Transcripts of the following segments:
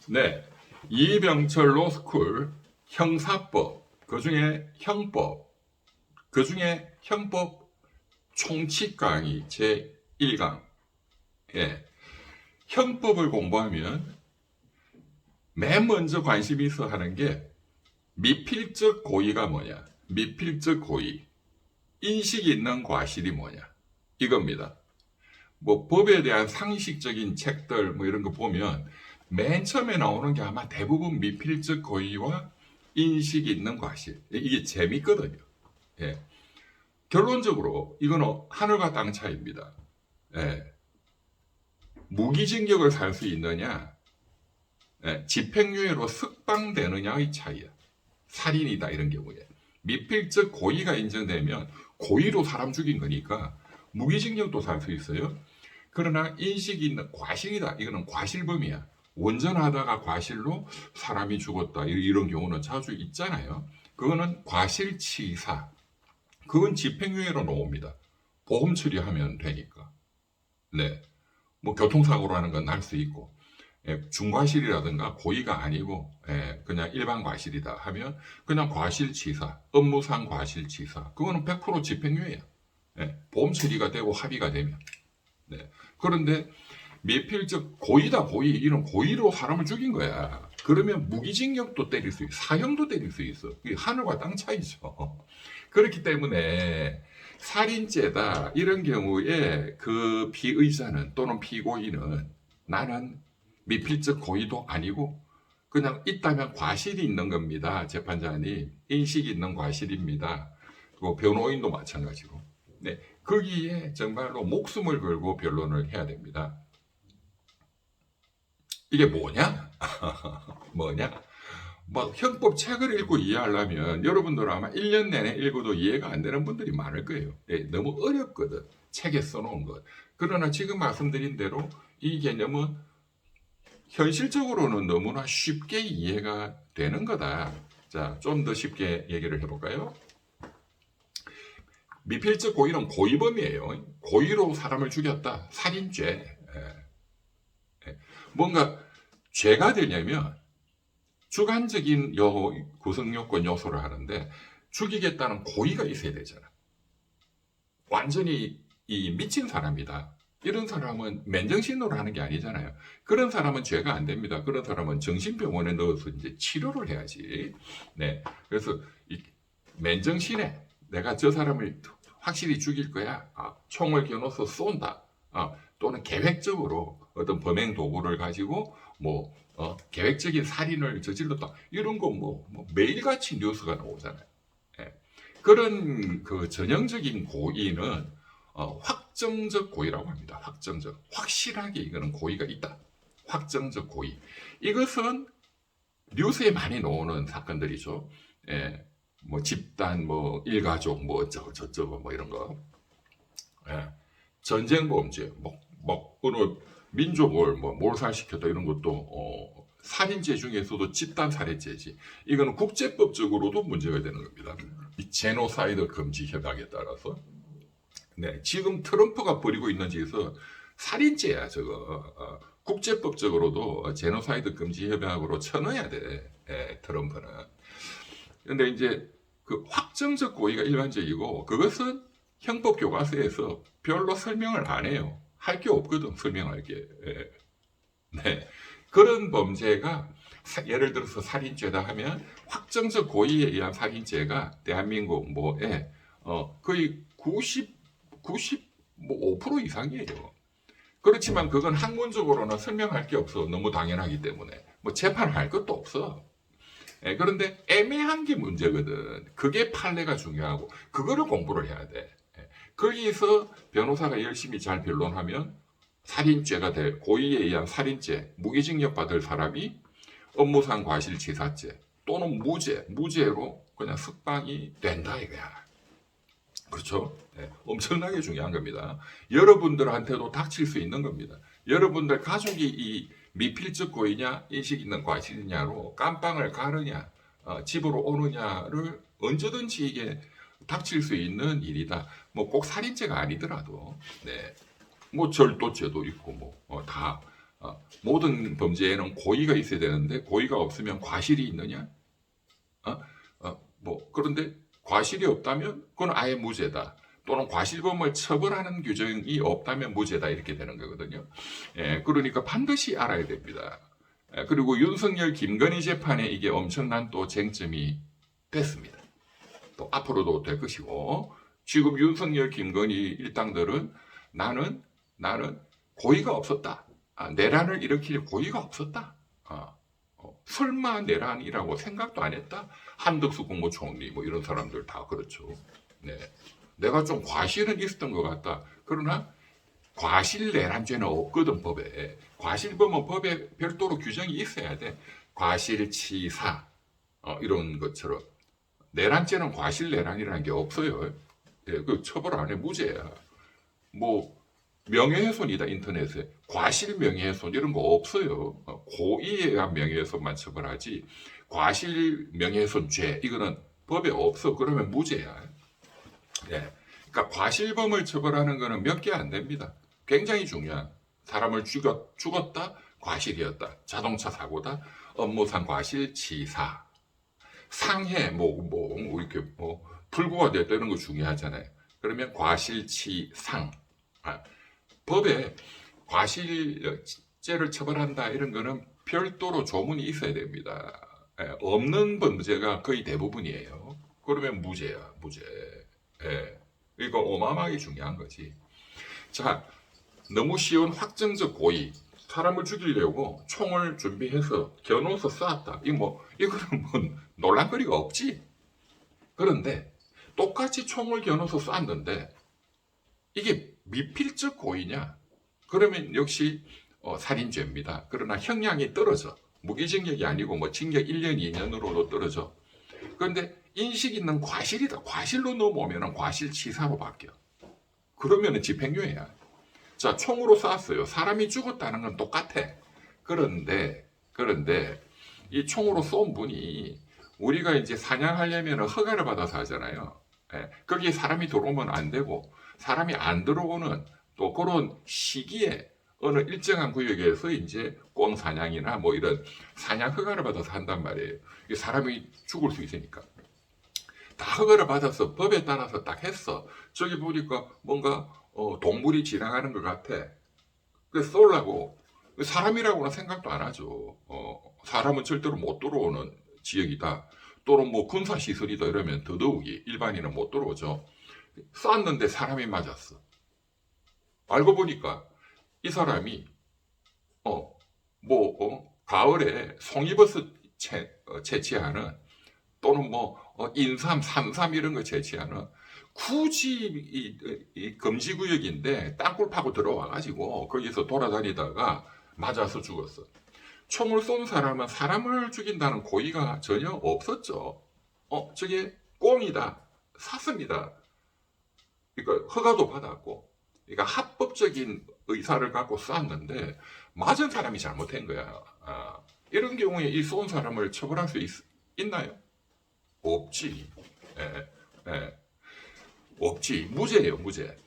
네, 이병철 로스쿨 형사법, 그중에 형법, 그중에 형법 총칙 강의 제1강. 예, 형법을 공부하면 맨 먼저 관심이 있어 하는 게 미필적 고의가 뭐냐, 미필적 고의, 인식이 있는 과실이 뭐냐, 이겁니다. 뭐 법에 대한 상식적인 책들 뭐 이런 거 보면 맨 처음에 나오는 게 아마 대부분 미필적 고의와 인식이 있는 과실. 이게 재밌거든요. 예. 결론적으로 이거는 하늘과 땅 차이입니다. 예. 무기징역을 살 수 있느냐, 예. 집행유예로 석방되느냐의 차이야. 살인이다 이런 경우에 미필적 고의가 인정되면 고의로 사람 죽인 거니까 무기징역도 살 수 있어요. 그러나 인식이 있는 과실이다. 이거는 과실범이야. 운전하다가 과실로 사람이 죽었다. 이런 경우는 자주 있잖아요. 그거는 과실치사. 그건 집행유예로 나옵니다. 보험 처리하면 되니까. 네. 뭐 교통사고로 하는 건 날 수 있고. 중과실이라든가 고의가 아니고 그냥 일반 과실이다 하면 그냥 과실치사, 업무상 과실치사. 그거는 100% 집행유예야. 보험 처리가 되고 합의가 되면. 네. 그런데 미필적 고의다 고의 이런 고의로 사람을 죽인 거야. 그러면 무기징역도 때릴 수 있어. 사형도 때릴 수 있어. 이게 하늘과 땅 차이죠. 그렇기 때문에 살인죄다 이런 경우에 그 피의자는 또는 피고인은 나는 미필적 고의도 아니고 그냥 있다면 과실이 있는 겁니다. 재판장이 인식이 있는 과실입니다. 그리고 변호인도 마찬가지로. 네, 거기에 정말로 목숨을 걸고 변론을 해야 됩니다. 이게 뭐냐? 뭐냐? 뭐 형법 책을 읽고 이해하려면 여러분들 아마 1년 내내 읽어도 이해가 안 되는 분들이 많을 거예요. 너무 어렵거든. 책에 써놓은 것. 그러나 지금 말씀드린 대로 이 개념은 현실적으로는 너무나 쉽게 이해가 되는 거다. 자, 좀 더 쉽게 얘기를 해볼까요? 미필적 고의는 고의범이에요. 고의로 사람을 죽였다. 살인죄. 뭔가 죄가 되려면 주관적인 구성요건 요소를 하는데 죽이겠다는 고의가 있어야 되잖아. 완전히 이 미친 사람이다. 이런 사람은 맨정신으로 하는 게 아니잖아요. 그런 사람은 죄가 안 됩니다. 그런 사람은 정신병원에 넣어서 이제 치료를 해야지. 네. 그래서 이 맨정신에 내가 저 사람을 확실히 죽일 거야. 총을 겨눠서 쏜다. 또는 계획적으로 어떤 범행 도구를 가지고 계획적인 살인을 저질렀다. 이런 거 매일같이 뉴스가 나오잖아요. 예. 그런 그 전형적인 고의는 확정적 고의라고 합니다. 확정적. 확실하게 이거는 고의가 있다. 확정적 고의. 이것은 뉴스에 많이 나오는 사건들이죠. 뭐 집단, 뭐 일가족, 뭐 어쩌고 저쩌고 뭐 이런 거. 전쟁 범죄, 어느 민족을 몰살시켰다 이런 것도 살인죄 중에서도 집단 살인죄지. 이거는 국제법적으로도 문제가 되는 겁니다. 이 제노사이드 금지 협약에 따라서. 네, 지금 트럼프가 벌이고 있는 짓은 살인죄야, 저거. 국제법적으로도 제노사이드 금지 협약으로 쳐넣어야 돼, 트럼프는. 근데 이제 그 확정적 고의가 일반적이고 그것은 형법 교과서에서 별로 설명을 안 해요. 할 게 없거든, 설명할 게. 네. 그런 범죄가 예를 들어서 살인죄다 하면 확정적 고의에 의한 살인죄가 대한민국 거의 95% 이상이에요. 그렇지만 그건 학문적으로는 설명할 게 없어. 너무 당연하기 때문에. 재판할 것도 없어. 그런데 애매한 게 문제거든. 그게 판례가 중요하고 그거를 공부를 해야 돼. 거기서 변호사가 열심히 잘 변론하면 살인죄가 될 고의에 의한 살인죄, 무기징역 받을 사람이 업무상 과실치사죄 또는 무죄로 그냥 석방이 된다 이거야. 그렇죠? 엄청나게 중요한 겁니다. 여러분들한테도 닥칠 수 있는 겁니다. 여러분들 가족이 이 미필적 고의냐 인식 있는 과실이냐로 깜빵을 가느냐 집으로 오느냐를 언제든지 이게 닥칠 수 있는 일이다. 꼭 살인죄가 아니더라도 절도죄도 있고 다 모든 범죄에는 고의가 있어야 되는데 고의가 없으면 과실이 있느냐? 그런데 과실이 없다면 그건 아예 무죄다. 또는 과실범을 처벌하는 규정이 없다면 무죄다 이렇게 되는 거거든요. 그러니까 반드시 알아야 됩니다. 그리고 윤석열 김건희 재판에 이게 엄청난 또 쟁점이 됐습니다. 또 앞으로도 될 것이고 지금 윤석열 김건희 일당들은 나는 고의가 없었다. 내란을 일으킬 고의가 없었다. 설마 내란이라고 생각도 안 했다. 한덕수 국무총리 뭐 이런 사람들 다 그렇죠. 네. 내가 좀 과실은 있었던 것 같다. 그러나 과실 내란죄는 없거든 법에. 과실범은 법에 별도로 규정이 있어야 돼. 과실치사 이런 것처럼 내란죄는 과실 내란이라는 게 없어요. 그 처벌 안 해 무죄야. 뭐 명예훼손이다 인터넷에 과실 명예훼손 이런 거 없어요. 고의에 의한 명예훼손만 처벌하지 과실 명예훼손죄 이거는 법에 없어. 그러면 무죄야. 예. 그러니까 과실범을 처벌하는 거는 몇 개 안 됩니다. 굉장히 중요한 사람을 죽었다 과실이었다. 자동차 사고다 업무상 과실치사 상해 이렇게 불구가 됐다 이런 거 중요하잖아요. 그러면 과실치상 법에 과실죄를 처벌한다 이런 거는 별도로 조문이 있어야 됩니다. 없는 범죄가 거의 대부분이에요. 그러면 무죄야, 무죄. 이거 어마어마하게 중요한 거지. 자, 너무 쉬운 확정적 고의. 사람을 죽이려고 총을 준비해서 겨누어서 쐈다. 이거는 논란거리가 없지. 그런데 똑같이 총을 겨누어서 쐈는데 이게 미필적 고의냐? 그러면 역시 살인죄입니다. 그러나 형량이 떨어져. 무기징역이 아니고 징역 1년, 2년으로도 떨어져. 그런데 인식 있는 과실이다. 과실로 넘어오면 과실치사로 바뀌어. 그러면 집행유예야. 자, 총으로 쐈어요. 사람이 죽었다는 건 똑같아. 그런데 이 총으로 쏜 분이 우리가 이제 사냥하려면 허가를 받아서 하잖아요. 거기에 사람이 들어오면 안 되고 사람이 안 들어오는 또 그런 시기에 어느 일정한 구역에서 이제 꽁 사냥이나 이런 사냥 허가를 받아서 한단 말이에요. 사람이 죽을 수 있으니까. 다 허가를 받아서 법에 따라서 딱 했어. 저기 보니까 뭔가 동물이 지나가는 것 같아. 그래서 쏠라고 사람이라고는 생각도 안 하죠. 사람은 절대로 못 들어오는 지역이다. 또는 군사시설이다 이러면 더더욱이 일반인은 못 들어오죠. 쐈는데 사람이 맞았어. 알고 보니까 이 사람이 가을에 송이버섯 채취하는 또는 인삼, 산삼 이런 거 채취하는 굳이 이 금지구역인데 땅굴 파고 들어와가지고 거기서 돌아다니다가 맞아서 죽었어. 총을 쏜 사람은 사람을 죽인다는 고의가 전혀 없었죠. 저게 꽁이다. 샀습니다. 그러니까 허가도 받았고, 그러니까 합법적인 의사를 갖고 쐈는데 맞은 사람이 잘못한 거야. 이런 경우에 이 쏜 사람을 처벌할 수 있나요? 없지. 없지. 무죄예요, 무죄.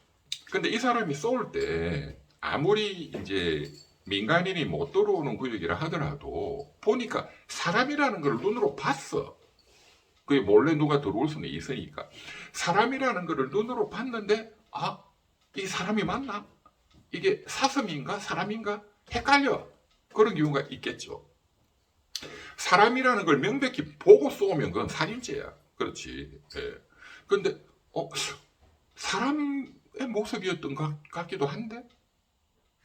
근데 이 사람이 쏠 때 아무리 이제 민간인이 못 들어오는 구역이라 하더라도 보니까 사람이라는 걸 눈으로 봤어. 그게 몰래 누가 들어올 수는 있으니까. 사람이라는 거를 눈으로 봤는데 이 사람이 맞나? 이게 사슴인가 사람인가? 헷갈려. 그런 경우가 있겠죠. 사람이라는 걸 명백히 보고 쏘면 그건 살인죄야. 그렇지. 그런데 사람의 모습이었던 것 같기도 한데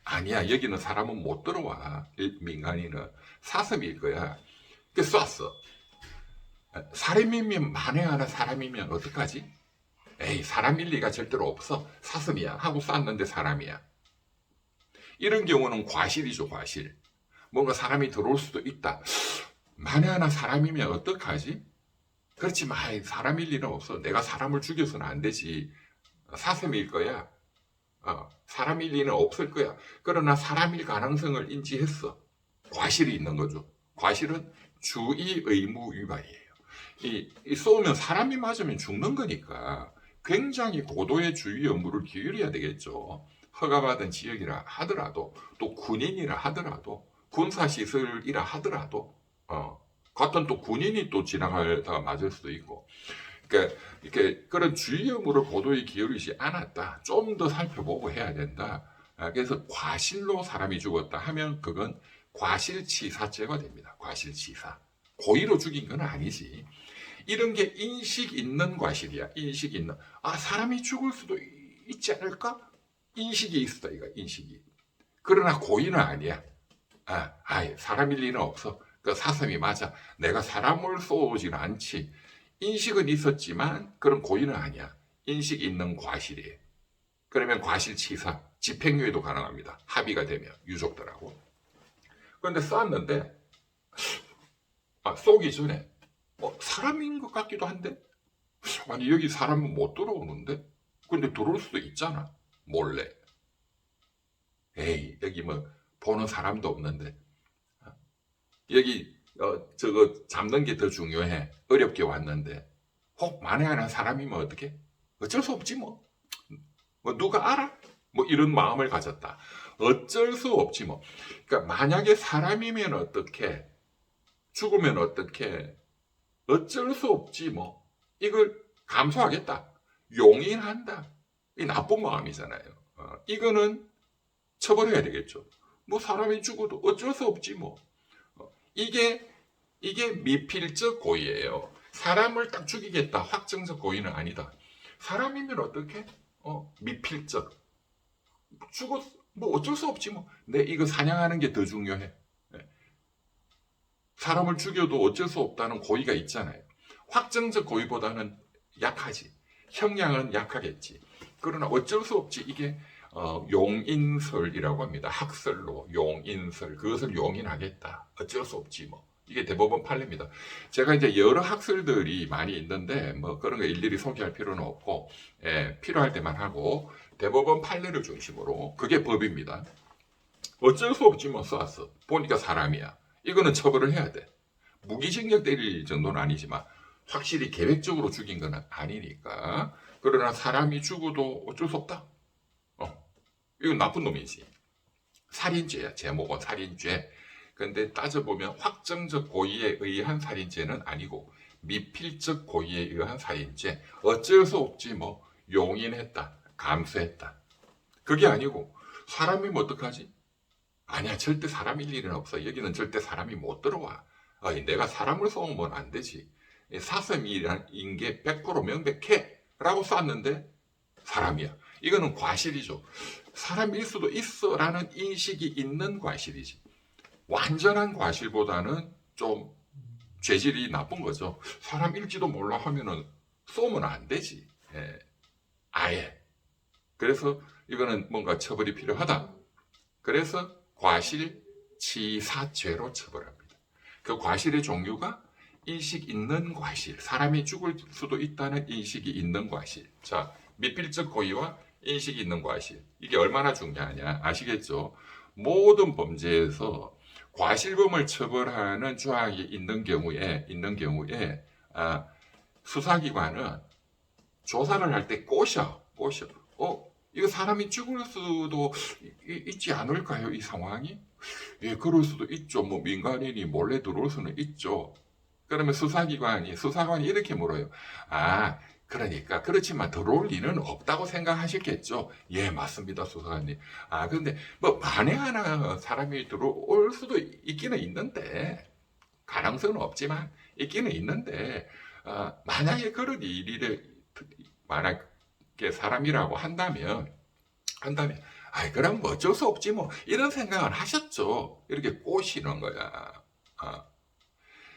아니야. 여기는 사람은 못 들어와. 민간인은 사슴일 거야. 그래서 쐈어. 사람이면 만에 하나 사람이면 어떡하지? 에이, 사람일 리가 절대로 없어. 사슴이야. 하고 쐈는데 사람이야. 이런 경우는 과실이죠, 과실. 뭔가 사람이 들어올 수도 있다. 만에 하나 사람이면 어떡하지? 그렇지만 사람일 리는 없어. 내가 사람을 죽여서는 안 되지. 사슴일 거야. 사람일 리는 없을 거야. 그러나 사람일 가능성을 인지했어. 과실이 있는 거죠. 과실은 주의 의무 위반이에요. 이 쏘면 사람이 맞으면 죽는 거니까 굉장히 고도의 주의 업무를 기울여야 되겠죠. 허가받은 지역이라 하더라도 또 군인이라 하더라도 군사시설이라 하더라도 같은 또 군인이 또 지나가다가 맞을 수도 있고 그러니까 이렇게 그런 주의점으로 보도에 기울이지 않았다. 좀 더 살펴보고 해야 된다. 그래서 과실로 사람이 죽었다 하면 그건 과실치사죄가 됩니다. 과실치사. 고의로 죽인 건 아니지. 이런 게 인식 있는 과실이야. 인식 있는. 사람이 죽을 수도 있지 않을까? 인식이 있어, 이거 인식이. 그러나 고의는 아니야. 사람일 리는 없어. 그 사슴이 맞아. 내가 사람을 쏘지는 않지. 인식은 있었지만 그런 고의는 아니야. 인식 있는 과실이에요. 그러면 과실치사, 집행유예도 가능합니다. 합의가 되면 유족들하고. 그런데 쐈는데 쏘기 전에 사람인 것 같기도 한데 아니 여기 사람은 못 들어오는데 근데 들어올 수도 있잖아. 몰래. 에이 여기 뭐 보는 사람도 없는데 여기 저거 잡는 게 더 중요해. 어렵게 왔는데 혹 만에 하나 사람이면 어떻게? 어쩔 수 없지 뭐. 누가 알아? 뭐 이런 마음을 가졌다. 어쩔 수 없지 뭐. 그러니까 만약에 사람이면 어떻게? 죽으면 어떻게? 어쩔 수 없지 뭐. 이걸 감수하겠다. 용인한다. 이 나쁜 마음이잖아요. 이거는 처벌해야 되겠죠. 뭐 사람이 죽어도 어쩔 수 없지 뭐. 이게 미필적 고의예요. 사람을 딱 죽이겠다. 확정적 고의는 아니다. 사람이면 어떻게? 미필적. 죽었, 뭐 어쩔 수 없지 뭐. 이거 사냥하는 게 더 중요해. 사람을 죽여도 어쩔 수 없다는 고의가 있잖아요. 확정적 고의보다는 약하지. 형량은 약하겠지. 그러나 어쩔 수 없지. 이게 용인설이라고 합니다. 학설로 용인설. 그것을 용인하겠다. 어쩔 수 없지 뭐. 이게 대법원 판례입니다. 제가 이제 여러 학설들이 많이 있는데 뭐 그런 거 일일이 소개할 필요는 없고 필요할 때만 하고 대법원 판례를 중심으로 그게 법입니다. 어쩔 수 없지 뭐 쐈어. 보니까 사람이야. 이거는 처벌을 해야 돼. 무기징역 때릴 정도는 아니지만 확실히 계획적으로 죽인 건 아니니까. 그러나 사람이 죽어도 어쩔 수 없다. 이건 나쁜 놈이지. 살인죄야. 제목은 살인죄. 근데 따져보면 확정적 고의에 의한 살인죄는 아니고 미필적 고의에 의한 살인죄. 어쩔 수 없지 뭐 용인했다. 감수했다. 그게 아니고 사람이면 어떡하지? 아니야 절대 사람일 일은 없어. 여기는 절대 사람이 못 들어와. 내가 사람을 쏘면 안 되지. 사슴인 게 100% 명백해 라고 쐈는데 사람이야. 이거는 과실이죠. 사람일 수도 있어 라는 인식이 있는 과실이지. 완전한 과실보다는 좀 죄질이 나쁜 거죠. 사람일지도 몰라 하면은 쏘면 안 되지. 아예. 그래서 이거는 뭔가 처벌이 필요하다. 그래서 과실치사죄로 처벌합니다. 그 과실의 종류가 인식 있는 과실, 사람이 죽을 수도 있다는 인식이 있는 과실. 자, 미필적 고의와 인식이 있는 과실. 이게 얼마나 중요하냐 아시겠죠? 모든 범죄에서 과실범을 처벌하는 조항이 있는 경우에 수사기관은 조사를 할 때 꼬셔. 이거 사람이 죽을 수도 있지 않을까요? 이 상황이? 예, 그럴 수도 있죠. 뭐 민간인이 몰래 들어올 수는 있죠. 그러면 수사관이 이렇게 물어요. 그러니까 그렇지만 들어올 리는 없다고 생각하셨겠죠. 예, 맞습니다, 수사관님. 근데 뭐 만에 하나 사람이 들어올 수도 있기는 있는데 가능성은 없지만 있기는 있는데 만약에 그런 일이 만약에 사람이라고 한다면 그럼 뭐 어쩔 수 없지 뭐 이런 생각을 하셨죠. 이렇게 꼬시는 거야.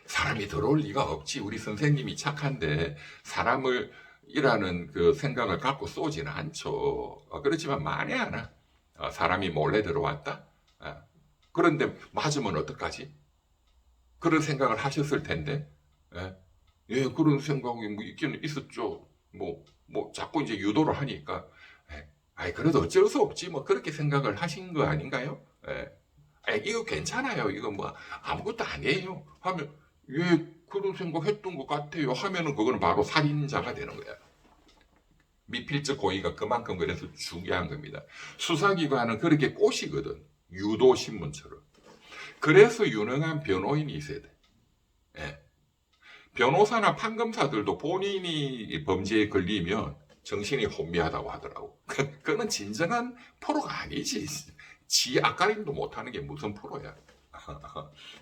사람이 들어올 리가 없지. 우리 선생님이 착한데 사람을 이라는 그 생각을 갖고 쏘지는 않죠. 그렇지만 만에 하나 사람이 몰래 들어왔다. 그런데 맞으면 어떡하지? 그런 생각을 하셨을 텐데. 예, 그런 생각이 뭐 있기는 있었죠. 뭐 자꾸 이제 유도를 하니까. 그래도 어쩔 수 없지. 뭐 그렇게 생각을 하신 거 아닌가요? 이거 괜찮아요. 이거 뭐 아무것도 아니에요. 하면 예, 그런 생각 했던 것 같아요. 하면은 그거는 바로 살인자가 되는 거야. 미필적 고의가 그만큼 그래서 중요한 겁니다. 수사기관은 그렇게 꼬시거든. 유도신문처럼. 그래서 유능한 변호인이 있어야 돼. 예. 변호사나 판검사들도 본인이 범죄에 걸리면 정신이 혼미하다고 하더라고. 그거는 진정한 프로가 아니지. 지 앞가림도 못하는 게 무슨 프로야.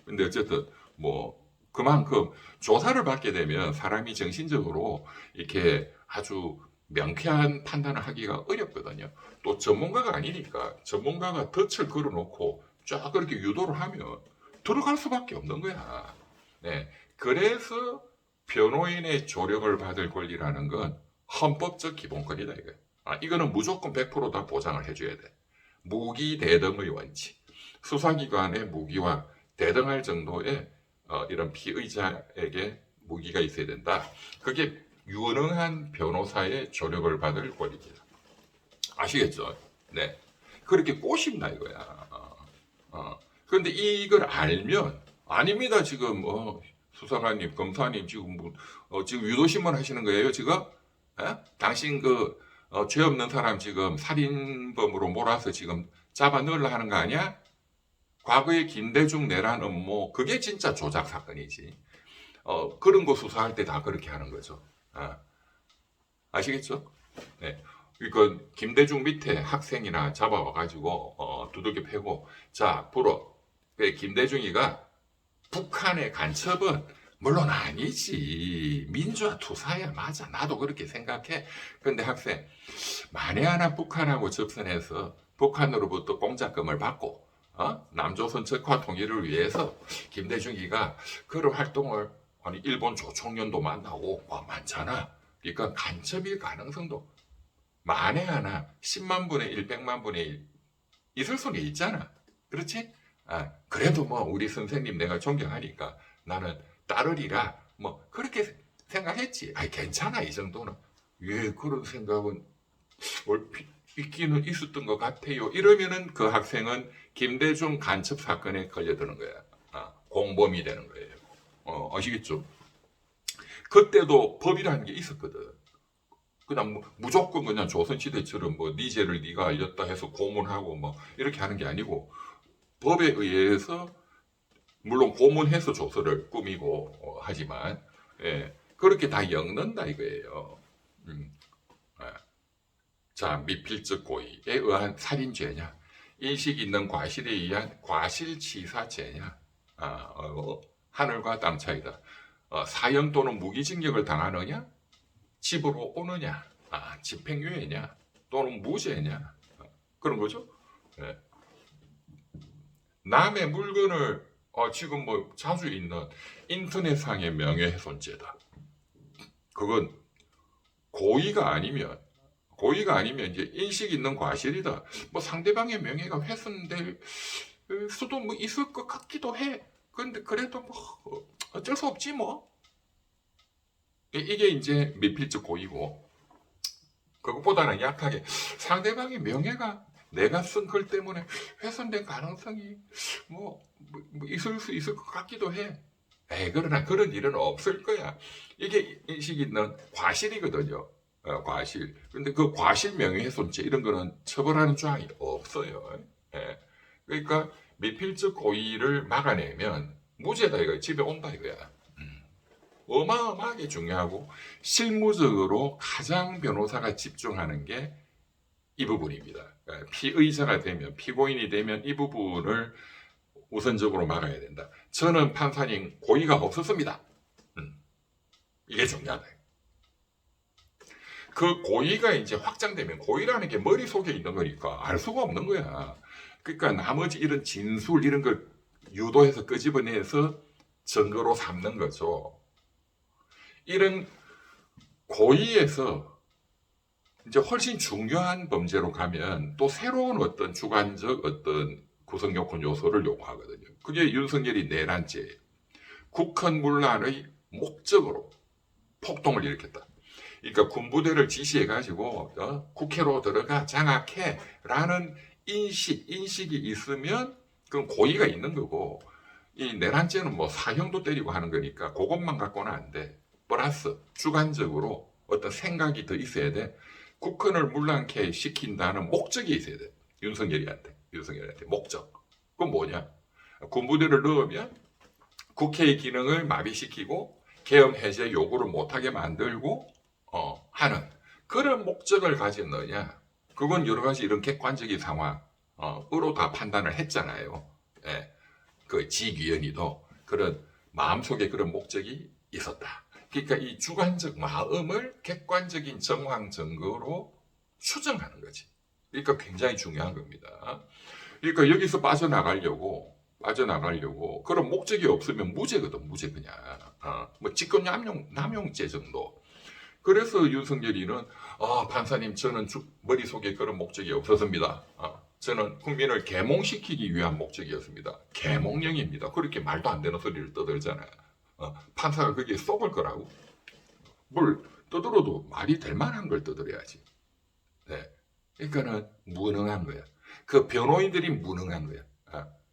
근데 어쨌든 뭐 그만큼 조사를 받게 되면 사람이 정신적으로 이렇게 아주 명쾌한 판단을 하기가 어렵거든요. 또 전문가가 아니니까 전문가가 덫을 걸어놓고 쫙 그렇게 유도를 하면 들어갈 수밖에 없는 거야. 네. 그래서 변호인의 조력을 받을 권리라는 건 헌법적 기본권이다 이거. 이거는 무조건 100%다 보장을 해줘야 돼. 무기 대등의 원칙. 수사기관의 무기와 대등할 정도의 이런 피의자에게 무기가 있어야 된다. 그게 유능한 변호사의 조력을 받을 권리입니다. 아시겠죠? 네. 그렇게 꼬신다 이거야. 그런데 이걸 알면 아닙니다. 지금 수사관님, 검사님 지금 지금 유도신문 하시는 거예요 지금? 당신 죄 없는 사람 지금 살인범으로 몰아서 지금 잡아 넣으려 하는 거 아니야? 과거에 김대중 내란 음모 그게 진짜 조작 사건이지. 그런 거 수사할 때 다 그렇게 하는 거죠. 아시겠죠? 네. 그러니까 김대중 밑에 학생이나 잡아와가지고 두들겨 패고 자 불어. 김대중이가 북한의 간첩은 물론 아니지. 민주화 투사야. 맞아. 나도 그렇게 생각해. 근데 학생 만에 하나 북한하고 접선해서 북한으로부터 공작금을 받고 남조선 적화 통일을 위해서 김대중이가 그런 활동을 아니 일본 조총련도 만나고 많잖아. 그러니까 간첩일 가능성도 만에 하나 10만 분의 1, 100만 분의 1 있을 수는 있잖아. 그렇지? 그래도 뭐 우리 선생님 내가 존경하니까 나는 따르리라 뭐 그렇게 생각했지. 괜찮아 이 정도는. 왜 그런 생각은 있기는 있었던 것 같아요. 이러면은 그 학생은 김대중 간첩 사건에 걸려드는 거야. 공범이 되는 거예요. 아시겠죠? 그때도 법이라는 게 있었거든. 그냥 무조건 그냥 조선시대처럼 뭐 네 죄를 네가 알렸다 해서 고문하고 뭐 이렇게 하는 게 아니고 법에 의해서 물론 고문해서 조서를 꾸미고 하지만 그렇게 다 엮는다 이거예요. 자, 미필적 고의에 의한 살인죄냐, 인식 있는 과실에 의한 과실치사죄냐, 하늘과 땅 차이다. 사형 또는 무기징역을 당하느냐, 집으로 오느냐, 집행유예냐, 또는 무죄냐, 그런 거죠. 네. 남의 물건을 지금 뭐 자주 있는 인터넷상의 명예훼손죄다. 그건 고의가 아니면 이제 인식 있는 과실이다. 뭐 상대방의 명예가 훼손될 수도 뭐 있을 것 같기도 해. 근데 그래도 뭐 어쩔 수 없지 뭐. 이게 이제 미필적 고의고, 그것보다는 약하게 상대방의 명예가 내가 쓴 글 때문에 훼손된 가능성이 뭐 있을 수 있을 것 같기도 해. 그러나 그런 일은 없을 거야. 이게 인식 있는 과실이거든요. 과실. 근데 그 과실 명예훼손죄 이런 거는 처벌하는 조항이 없어요. 그러니까 미필적 고의를 막아내면 무죄다 이거야. 집에 온다 이거야. 어마어마하게 중요하고 실무적으로 가장 변호사가 집중하는 게 이 부분입니다. 피의자가 되면 피고인이 되면 이 부분을 우선적으로 막아야 된다. 저는 판사님 고의가 없었습니다. 이게 중요하다. 그 고의가 이제 확장되면 고의라는 게 머릿속에 있는 거니까 알 수가 없는 거야. 그러니까 나머지 이런 진술 이런 걸 유도해서 끄집어내서 증거로 삼는 거죠. 이런 고의에서 이제 훨씬 중요한 범죄로 가면 또 새로운 어떤 주관적 어떤 구성 요건 요소를 요구하거든요. 그게 윤석열이 내란죄예요. 국헌문란의 목적으로 폭동을 일으켰다. 그러니까 군부대를 지시해가지고 국회로 들어가 장악해라는 인식이 있으면 그건 고의가 있는 거고, 이 내란죄는 뭐 사형도 때리고 하는 거니까 그것만 갖고는 안 돼. 플러스 주관적으로 어떤 생각이 더 있어야 돼. 국헌을 문란케 시킨다는 목적이 있어야 돼. 윤석열이한테 목적. 그건 뭐냐? 군부대를 넣으면 국회의 기능을 마비시키고 계엄 해제 요구를 못하게 만들고 하는 그런 목적을 가진 너냐? 그건 여러 가지 이런 객관적인 상황으로 다 판단을 했잖아요. 예, 그 지귀현이도 그런 마음속에 그런 목적이 있었다. 그러니까 이 주관적 마음을 객관적인 정황 증거로 추정하는 거지. 그러니까 굉장히 중요한 겁니다. 그러니까 여기서 빠져나가려고 그런 목적이 없으면 무죄거든. 무죄 그냥. 뭐 직권 남용죄 정도. 그래서 윤석열이는 판사님 저는 머릿속에 그런 목적이 없었습니다. 저는 국민을 계몽시키기 위한 목적이었습니다. 계몽령입니다. 그렇게 말도 안 되는 소리를 떠들잖아요. 판사가 거기에 속을 거라고? 뭘 떠들어도 말이 될 만한 걸 떠들어야지. 네. 그러니까는 무능한 거야. 그 변호인들이 무능한 거야.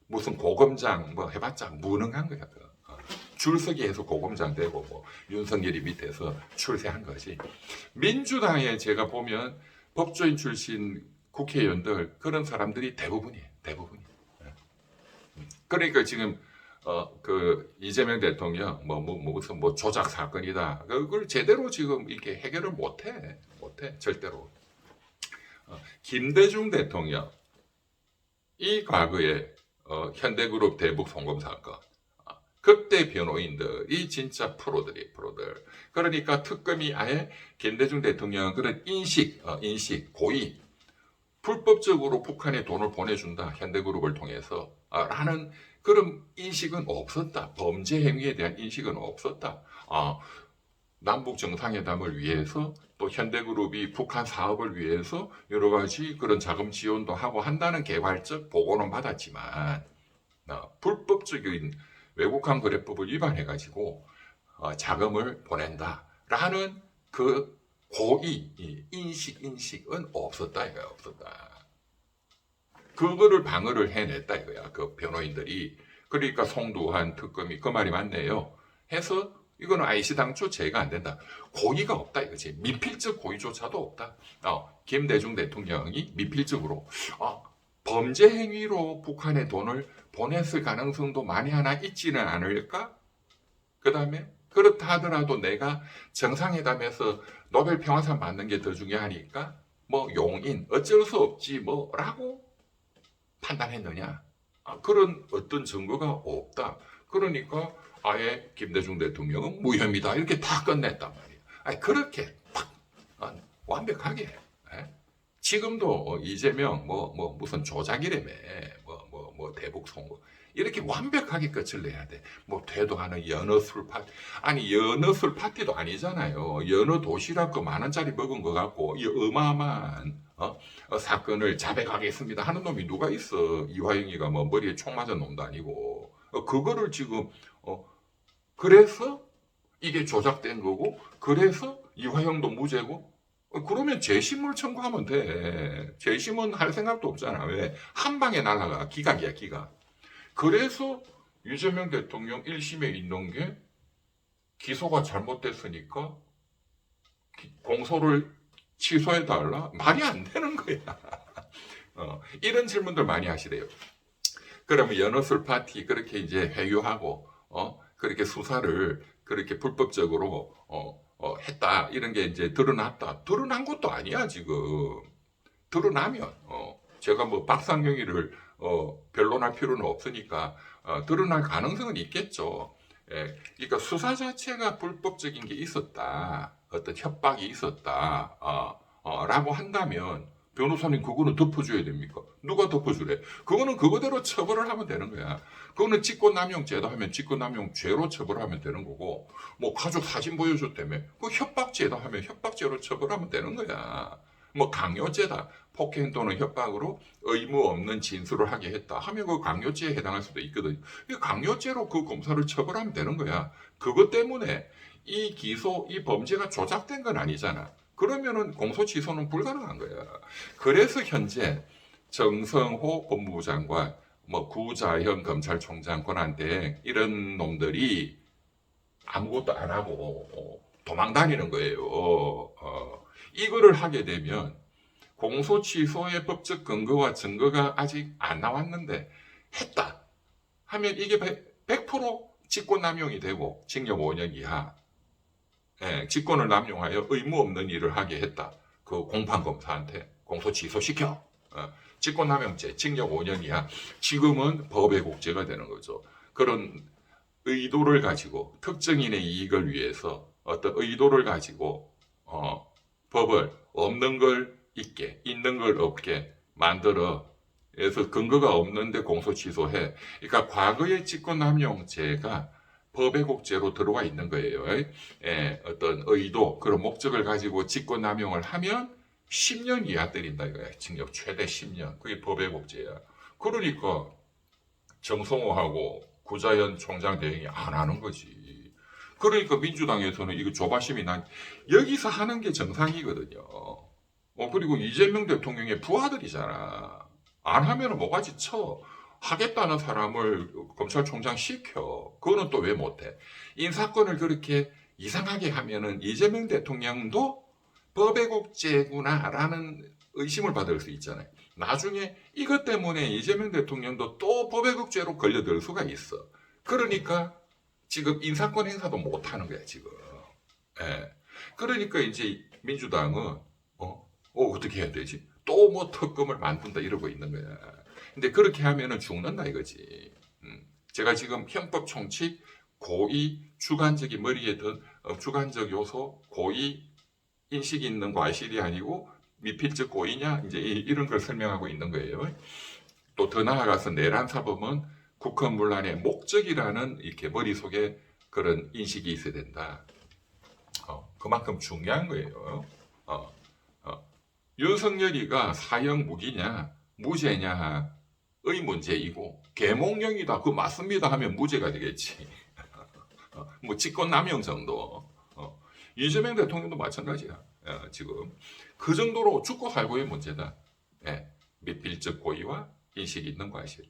무슨 고검장 뭐 해봤자 무능한 거야. 줄서기에서 고검장 되고 뭐 윤석열이 밑에서 출세한 거지. 민주당에 제가 보면 법조인 출신 국회의원들 그런 사람들이 대부분이에요. 그러니까 지금 그 이재명 대통령 무슨 조작 사건이다. 그걸 제대로 지금 이렇게 해결을 못해 절대로. 김대중 대통령 이 과거에 현대그룹 대북 송금 사건 그때 변호인들이 진짜 프로들. 그러니까 특검이 아예 김대중 대통령 그런 인식 고의 불법적으로 북한에 돈을 보내준다 현대그룹을 통해서 라는 그런 인식은 없었다. 범죄 행위에 대한 인식은 없었다. 남북 정상회담을 위해서 또 현대그룹이 북한 사업을 위해서 여러 가지 그런 자금 지원도 하고 한다는 개괄적 보고는 받았지만 불법적인 외국환 거래법을 위반해가지고 자금을 보낸다라는 그 고의 인식은 없었다 이거야. 없었다. 그거를 방어를 해냈다 이거야. 그 변호인들이. 그러니까 송두환 특검이 그 말이 맞네요. 해서 이거는 아이시당초 제가 안 된다. 고의가 없다 이거지. 미필적 고의조차도 없다. 김대중 대통령이 미필적으로 범죄 행위로 북한에 돈을 보냈을 가능성도 많이 하나 있지는 않을까? 그 다음에 그렇다 하더라도 내가 정상회담에서 노벨 평화상 받는 게 더 중요하니까 뭐 용인 어쩔 수 없지 뭐라고 판단했느냐? 그런 어떤 증거가 없다. 그러니까 아예 김대중 대통령은 무혐의다 이렇게 다 끝냈단 말이에요. 그렇게 딱 완벽하게 지금도 이재명 무슨 조작이라며 대북 송금 이렇게 완벽하게 끝을 내야 돼. 태도하는 연어 술 파티 연어 술 파티도 아니잖아요. 연어 도시락 그 10,000원짜리 먹은 거 갖고 이 어마어마한 사건을 자백하겠습니다 하는 놈이 누가 있어? 이화영이가 머리에 총 맞은 놈도 아니고 그거를 지금 그래서 이게 조작된 거고 그래서 이화영도 무죄고 그러면 재심을 청구하면 돼. 재심은 할 생각도 없잖아. 왜? 한 방에 날아가. 기각이야, 기각. 그래서 이재명 대통령 1심에 있는 게 기소가 잘못됐으니까 공소를 취소해달라? 말이 안 되는 거야. 이런 질문들 많이 하시래요. 그러면 연어술 파티 그렇게 이제 회유하고, 그렇게 수사를 그렇게 불법적으로, 했다. 이런 게 이제 드러났다. 드러난 것도 아니야, 지금. 드러나면, 제가 박상경이를, 변론할 필요는 없으니까, 드러날 가능성은 있겠죠. 그러니까 수사 자체가 불법적인 게 있었다. 어떤 협박이 있었다. 라고 한다면, 변호사님 그거는 덮어줘야 됩니까? 누가 덮어주래? 그거는 그거대로 처벌을 하면 되는 거야. 그거는 직권남용죄다 하면 직권남용죄로 처벌하면 되는 거고 가족 사진 보여줬다며 그 협박죄다 하면 협박죄로 처벌하면 되는 거야. 강요죄다. 폭행 또는 협박으로 의무 없는 진술을 하게 했다 하면 그 강요죄에 해당할 수도 있거든. 강요죄로 그 검사를 처벌하면 되는 거야. 그것 때문에 이 범죄가 조작된 건 아니잖아. 그러면은 공소 취소는 불가능한 거야. 그래서 현재 정성호 법무부 장관, 구자현 검찰총장 권한대행 이런 놈들이 아무것도 안 하고 도망 다니는 거예요. 이거를 하게 되면 공소 취소의 법적 근거와 증거가 아직 안 나왔는데 했다 하면 이게 100% 직권남용이 되고 징역 5년 이하, 직권을 남용하여 의무 없는 일을 하게 했다. 그 공판검사한테 공소 취소시켜. 직권남용죄 징역 5년 이하. 지금은 법의곡제가 되는 거죠. 그런 의도를 가지고 특정인의 이익을 위해서 어떤 의도를 가지고 법을 없는 걸 있게, 있는 걸 없게 만들어 그래서 근거가 없는데 공소 취소해. 그러니까 과거의 직권남용죄가 법의 곡제로 들어와 있는 거예요. 어떤 의도, 그런 목적을 가지고 직권남용을 하면 10년 이하 때린다 이거야. 징역 최대 10년. 그게 법의 곡제야. 그러니까 정성호하고 구자현 총장 대행이 안 하는 거지. 그러니까 민주당에서는 이거 조바심이 난 여기서 하는 게 정상이거든요. 그리고 이재명 대통령의 부하들이잖아. 안 하면 뭐가지 쳐. 하겠다는 사람을 검찰총장 시켜. 그거는 또 왜 못해? 인사권을 그렇게 이상하게 하면은 이재명 대통령도 법의 곡제구나라는 의심을 받을 수 있잖아요. 나중에 이것 때문에 이재명 대통령도 또 법의 곡제로 걸려들 수가 있어. 그러니까 지금 인사권 행사도 못하는 거야 지금. 그러니까 이제 민주당은 어떻게 해야 되지? 또 뭐 특검을 만든다 이러고 있는 거야. 근데 그렇게 하면은 죽는다 이거지. 제가 지금 형법 총칙 고의 주관적인 머리에 든 주관적 요소 고의 인식이 있는 과실이 아니고 미필적 고의냐 이제 이런 걸 설명하고 있는 거예요. 또 더 나아가서 내란 사범은 국헌문란의 목적이라는 이렇게 머릿속에 그런 인식이 있어야 된다. 그만큼 중요한 거예요. 윤석열이가 사형 무기냐 무죄냐의 문제이고 계몽령이다 그 맞습니다 하면 무죄가 되겠지. 뭐 직권남용 정도. 이재명 대통령도 마찬가지야. 지금 그 정도로 죽고 살고의 문제다. 미필적 고의와 인식이 있는 과실.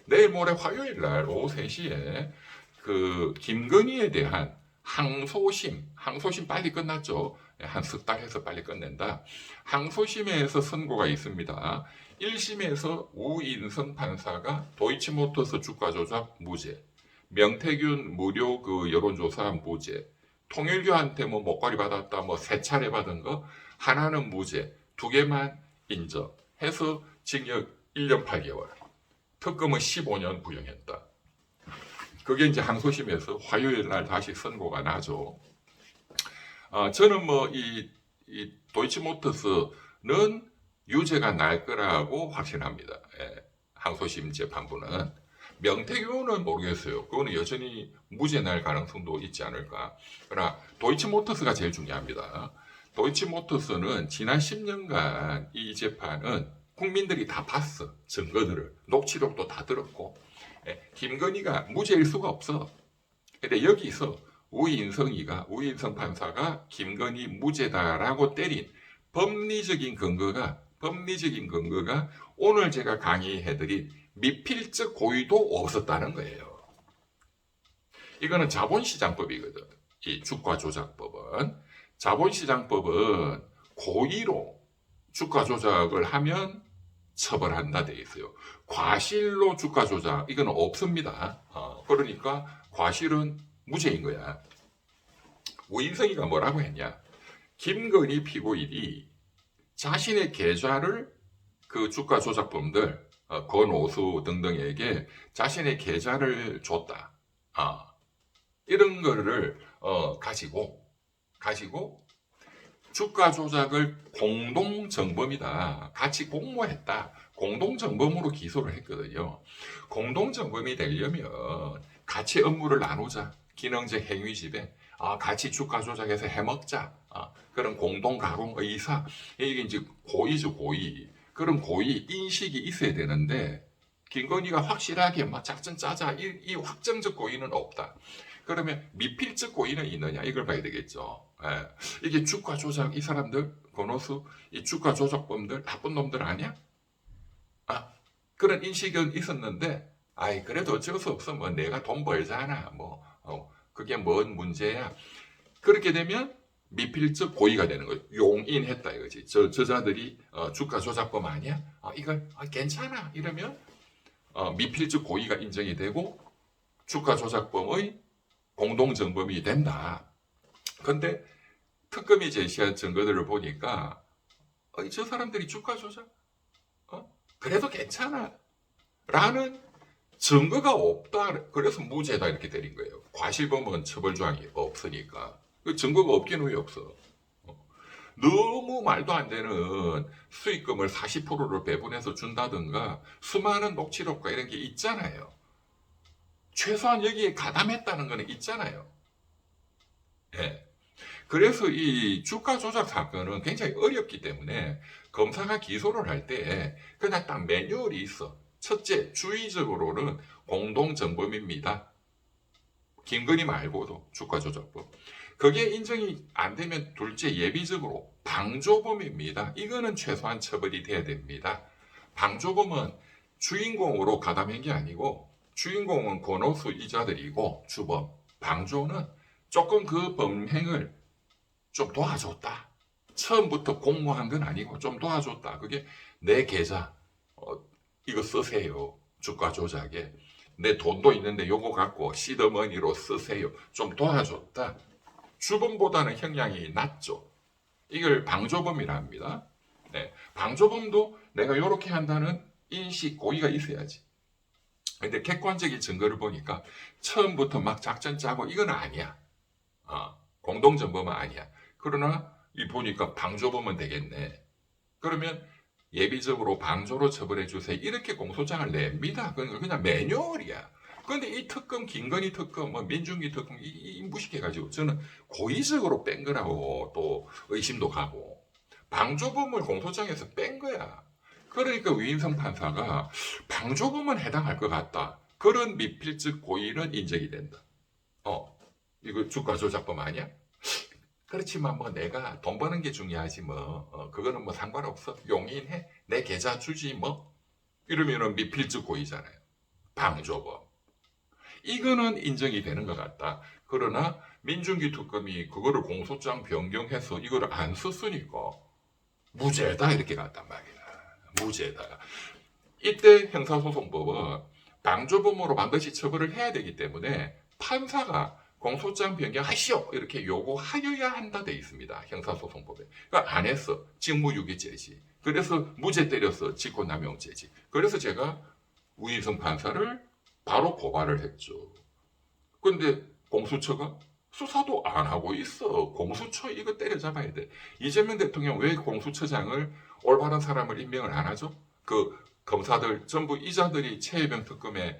내일 모레 화요일 날 오후 3시에 그 김건희에 대한 항소심 빨리 끝났죠. 한 석 달 해서 빨리 끝낸다. 항소심에서 선고가 있습니다. 1심에서 우인성 판사가 도이치모터스 주가 조작 무죄, 명태균 무료 그 여론조사 무죄, 통일교한테 뭐 목걸이 받았다, 뭐 3차례 받은 거 하나는 무죄, 2개만 인정해서 징역 1년 8개월, 특검은 15년 구형했다. 그게 이제 항소심에서 화요일 날 다시 선고가 나죠. 저는 뭐 이 도이치모터스는 유죄가 날 거라고 확신합니다. 항소심 재판부는. 명태균은 모르겠어요. 그거는 여전히 무죄 날 가능성도 있지 않을까. 그러나 도이치모터스가 제일 중요합니다. 도이치모터스는 지난 10년간 이 재판은 국민들이 다 봤어. 증거들을. 녹취록도 다 들었고. 김건희가 무죄일 수가 없어. 근데 여기서 우인성 판사가 김건희 무죄다라고 때린 법리적인 근거가 오늘 제가 강의해드린 미필적 고의도 없었다는 거예요. 이거는 자본시장법이거든. 이 주가조작법은. 자본시장법은 고의로 주가조작을 하면 처벌한다 돼 있어요. 과실로 주가조작 이건 없습니다. 그러니까 과실은 무죄인 거야. 우인성이가 뭐라고 했냐? 김건희 피고인이 자신의 계좌를 그 주가조작범들 권오수 등등에게 자신의 계좌를 줬다. 이런 거를 가지고 주가조작을 공동정범이다. 같이 공모했다. 공동정범으로 기소를 했거든요. 공동정범이 되려면 같이 업무를 나누자. 기능적 행위집에 같이 주가조작해서 해먹자. 그런 공동가공 의사. 이게 이제 고의죠, 고의. 그런 고의 인식이 있어야 되는데 김건희가 확실하게 막 작전 짜자. 이 확정적 고의는 없다. 그러면 미필적 고의는 있느냐 이걸 봐야 되겠죠. 이게 주가 조작 이 사람들 권오수 이 주가 조작범들 나쁜 놈들 아니야? 그런 인식은 있었는데 그래도 어쩔 수 없어. 뭐 내가 돈 벌잖아. 그게 뭔 문제야. 그렇게 되면 미필적 고의가 되는 거예요. 용인했다 이거지. 저자들이 주가 조작범 아니야? 이건 괜찮아 이러면 미필적 고의가 인정이 되고 주가 조작범의 공동정범이 된다. 근데 특검이 제시한 증거들을 보니까 저 사람들이 주가 조작 그래도 괜찮아 라는 증거가 없다. 그래서 무죄다 이렇게 내린 거예요. 과실범은 처벌조항이 없으니까. 증거가 없긴 왜 없어. 너무 말도 안 되는 수익금을 40%를 배분해서 준다든가 수많은 녹취록과 이런 게 있잖아요. 최소한 여기에 가담했다는 거는 있잖아요. 예. 그래서 이 주가 조작 사건은 굉장히 어렵기 때문에 검사가 기소를 할 때 그냥 딱 매뉴얼이 있어. 첫째, 주의적으로는 공동정범입니다. 김건희 말고도 주가 조작범. 그게 인정이 안 되면 둘째, 예비적으로 방조범입니다. 이거는 최소한 처벌이 돼야 됩니다. 방조범은 주인공으로 가담한 게 아니고 주인공은 권오수 이자들이고 주범. 방조는 조금 그 범행을 좀 도와줬다. 처음부터 공모한 건 아니고 좀 도와줬다. 그게 내 계좌 이거 쓰세요. 주가 조작에. 내 돈도 있는데 요거 갖고 시드머니로 쓰세요. 좀 도와줬다. 주범보다는 형량이 낮죠. 이걸 방조범이라 합니다. 네, 방조범도 내가 이렇게 한다는 인식 고의가 있어야지. 근데 객관적인 증거를 보니까 처음부터 막 작전 짜고 이건 아니야. 공동정범은 아니야. 그러나 이 보니까 방조범은 되겠네. 그러면 예비적으로 방조로 처벌해 주세요. 이렇게 공소장을 냅니다. 그냥 매뉴얼이야. 그런데 이 특검, 김건희 특검, 민중기 특검 이 무식해가지고 저는 고의적으로 뺀 거라고 또 의심도 가고 방조범을 공소장에서 뺀 거야. 그러니까 위인성 판사가 방조범은 해당할 것 같다. 그런 미필적 고의는 인정이 된다. 이거 주가 조작범 아니야? 그렇지만 내가 돈 버는 게 중요하지 그거는 상관없어. 용인해. 내 계좌 주지 이러면은 미필적 고의잖아요. 방조범. 이거는 인정이 되는 것 같다. 그러나 민중기 특검이 그거를 공소장 변경해서 이거를 안 썼으니까 무죄다 이렇게 갔단 말이야. 무죄다. 이때 형사소송법은 방조범으로 반드시 처벌을 해야 되기 때문에 판사가 공소장 변경하시오 이렇게 요구하여야 한다 돼 있습니다. 형사소송법에. 그러니까 안 했어. 직무유기죄지. 그래서 무죄 때려서 직권남용죄지. 그래서 제가 우인성 판사를 바로 고발을 했죠. 근데 공수처가 수사도 안 하고 있어. 공수처 이거 때려잡아야 돼. 이재명 대통령 왜 공수처장을 올바른 사람을 임명을 안 하죠? 그 검사들 전부 이자들이 최혜병 특검에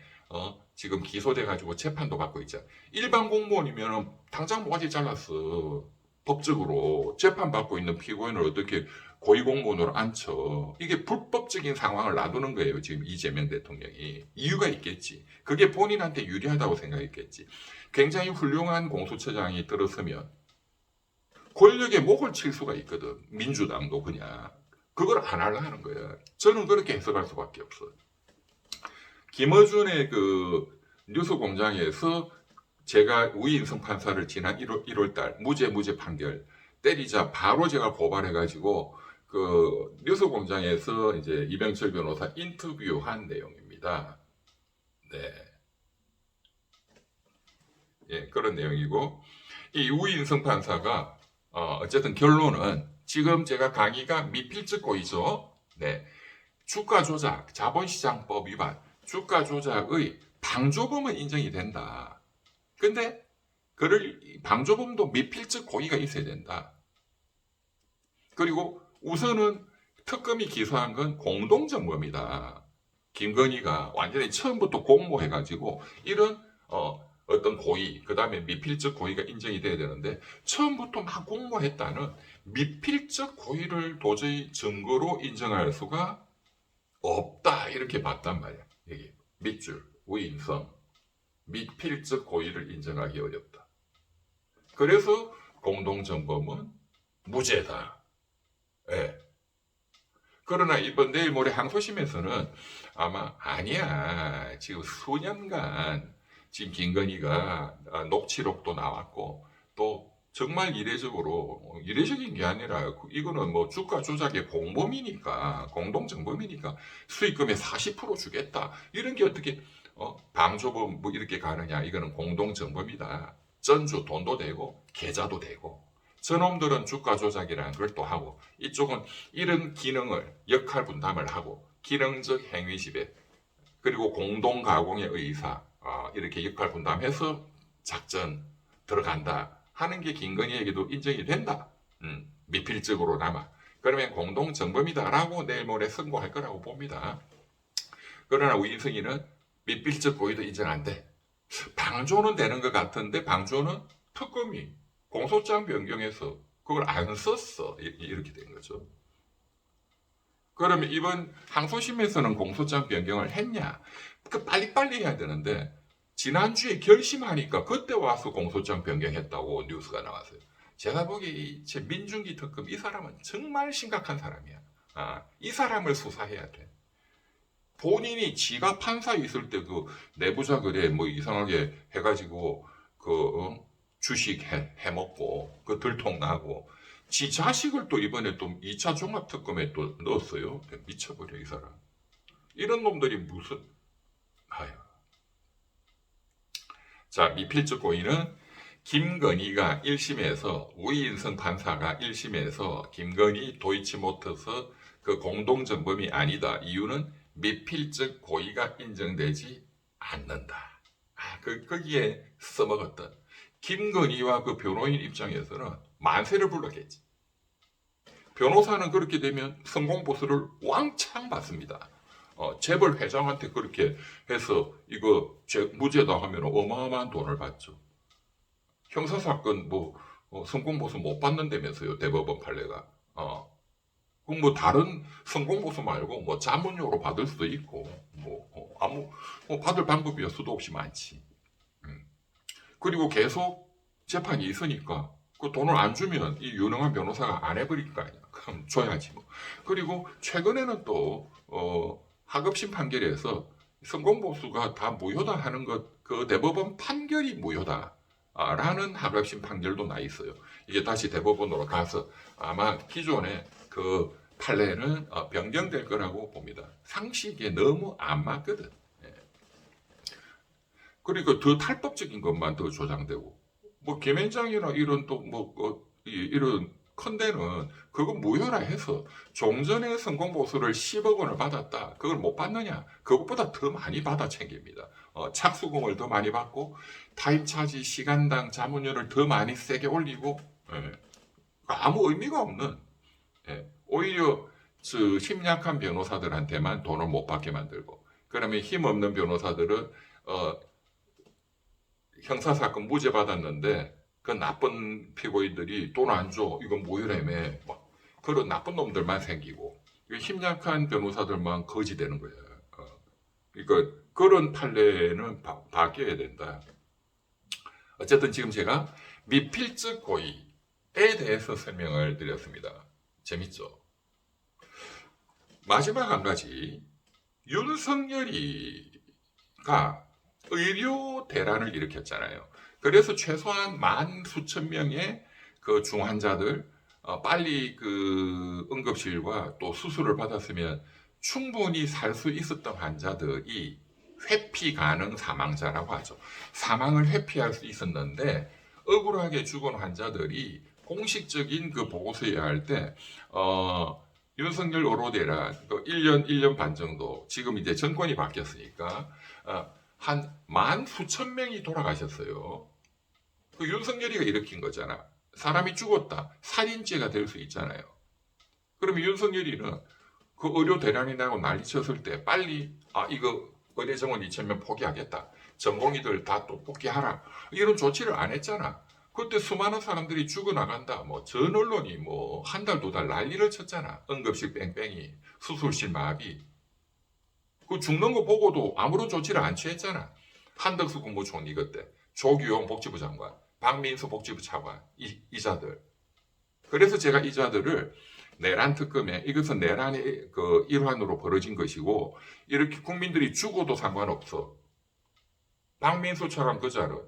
지금 기소돼가지고 재판도 받고 있잖아. 일반 공무원이면 당장 모가지 잘랐어. 법적으로 재판받고 있는 피고인을 어떻게 고위공무원으로 앉혀. 이게 불법적인 상황을 놔두는 거예요. 지금 이재명 대통령이. 이유가 있겠지. 그게 본인한테 유리하다고 생각했겠지. 굉장히 훌륭한 공수처장이 들어서면 권력의 목을 칠 수가 있거든. 민주당도 그냥. 그걸 안 하려는 거야. 저는 그렇게 해석할 수밖에 없어. 김어준의 그 뉴스공장에서 제가 우인성 판사를 지난 1월달 무죄 판결 때리자 바로 제가 고발해가지고 그 뉴스공장에서 이제 이병철 변호사 인터뷰한 내용입니다. 네, 예, 그런 내용이고 이 우인성 판사가 어쨌든 결론은 지금 제가 강의가 미필적 고의죠. 네, 주가 조작, 자본시장법 위반, 주가 조작의 방조범은 인정이 된다. 근데 그를 방조범도 미필적 고의가 있어야 된다. 그리고 우선은 특검이 기소한 건 공동정범이다. 김건희가 완전히 처음부터 공모해가지고 이런 어떤 고의, 그 다음에 미필적 고의가 인정이 돼야 되는데 처음부터 막 공모했다는 미필적 고의를 도저히 증거로 인정할 수가 없다 이렇게 봤단 말이야. 여기 밑줄, 우인성, 미필적 고의를 인정하기 어렵다. 그래서 공동정범은 무죄다. 예. 그러나 이번 내일 모레 항소심에서는 아마 아니야. 지금 수년간 지금 김건희가 녹취록도 나왔고 또 정말 이례적인 게 아니라 이거는 뭐 주가 조작의 공범이니까 공동정범이니까 수익금의 40% 주겠다 이런 게 어떻게 방조범 뭐 이렇게 가느냐. 이거는 공동정범이다. 전주 돈도 되고 계좌도 되고 저놈들은 주가 조작이라는 걸 또 하고 이쪽은 이런 기능을 역할 분담을 하고 기능적 행위 지배 그리고 공동 가공의 의사 이렇게 역할 분담해서 작전 들어간다 하는 게 김건희에게도 인정이 된다. 미필적으로나마. 그러면 공동정범이다라고 내일 모레 선고할 거라고 봅니다. 그러나 우인승이는 미필적 고의도 인정 안 돼. 방조는 되는 것 같은데 방조는 특검이 공소장 변경해서 그걸 안 썼어. 이렇게 된 거죠. 그러면 이번 항소심에서는 공소장 변경을 했냐? 빨리빨리 해야 되는데 지난주에 결심하니까 그때 와서 공소장 변경했다고 뉴스가 나왔어요. 제가 보기에 제 민중기 특검 이 사람은 정말 심각한 사람이야. 이 사람을 수사해야 돼. 본인이 지가 판사 있을 때 그 내부자 거래 뭐 이상하게 해가지고 주식 해먹고 그 들통나고 지 자식을 또 이번에 또 2차 종합특검에 또 넣었어요. 미쳐버려 이 사람. 이런 놈들이 무슨 아유. 자, 미필적 고의는 김건희가 1심에서 우인성 판사가 1심에서 김건희 도이치모터스 그 공동정범이 아니다. 이유는 미필적 고의가 인정되지 않는다. 거기에 써먹었던 김건희와 그 변호인 입장에서는 만세를 불렀겠지. 변호사는 그렇게 되면 성공보수를 왕창 받습니다. 재벌 회장한테 그렇게 해서 이거 무죄다 하면 어마어마한 돈을 받죠. 형사사건 성공보수 못 받는다면서요. 대법원 판례가. 그럼 뭐 다른 성공보수 말고 뭐 자문료로 받을 수도 있고 받을 방법이 수도 없이 많지. 그리고 계속 재판이 있으니까 그 돈을 안 주면 이 유능한 변호사가 안 해버릴 거 아니야. 그럼 줘야지 뭐. 그리고 최근에는 또 하급심 판결에서 성공보수가 다 무효다 하는 그 대법원 판결이 무효다. 라는 하급심 판결도 나 있어요. 이게 다시 대법원으로 가서 아마 기존의 그 판례는 변경될 거라고 봅니다. 상식에 너무 안 맞거든. 그리고 더 탈법적인 것만 더 조장되고 뭐 김앤장이나 이런 또 이런 컨대는 그거 무효라 해서 종전에 성공보수를 10억 원을 받았다. 그걸 못 받느냐? 그것보다 더 많이 받아 챙깁니다. 착수금을 더 많이 받고 타임차지 시간당 자문료를 더 많이 세게 올리고 아무 의미가 없는 오히려 힘 약한 변호사들한테만 돈을 못 받게 만들고 그러면 힘 없는 변호사들은 형사사건 무죄 받았는데 그 나쁜 피고인들이 돈 안 줘. 이건 무효라며. 그런 나쁜 놈들만 생기고 힘 약한 변호사들만 거지 되는 거야. 그러니까 그런 판례는 바뀌어야 된다. 어쨌든 지금 제가 미필적 고의에 대해서 설명을 드렸습니다. 재밌죠? 마지막 한 가지. 윤석열이가 의료 대란을 일으켰잖아요. 그래서 최소한 10,000수천 명의 그 중환자들 빨리 그 응급실과 또 수술을 받았으면 충분히 살 수 있었던 환자들이 회피 가능 사망자라고 하죠. 사망을 회피할 수 있었는데 억울하게 죽은 환자들이 공식적인 그 보고서에 할 때 윤석열 의료대란 1년 반 정도 지금 이제 정권이 바뀌었으니까 한 10,000수천 명이 돌아가셨어요. 그 윤석열이가 일으킨 거잖아. 사람이 죽었다. 살인죄가 될 수 있잖아요. 그러면 윤석열이는 그 의료 대란이 나고 난리쳤을 때 빨리 이거 의대 정원 2,000명 포기하겠다. 전공의들 다 또 복귀하라. 이런 조치를 안 했잖아. 그때 수많은 사람들이 죽어나간다. 전 언론이 한 달, 2달 난리를 쳤잖아. 응급실 뺑뺑이, 수술실 마비. 그 죽는 거 보고도 아무런 조치를 안 취했잖아. 한덕수 국무총리 그때, 조규용 복지부 장관, 박민수 복지부 차관, 이자들. 그래서 제가 이자들을 내란 특검에 이것은 내란의 그 일환으로 벌어진 것이고 이렇게 국민들이 죽어도 상관없어. 박민수 차관 그 자는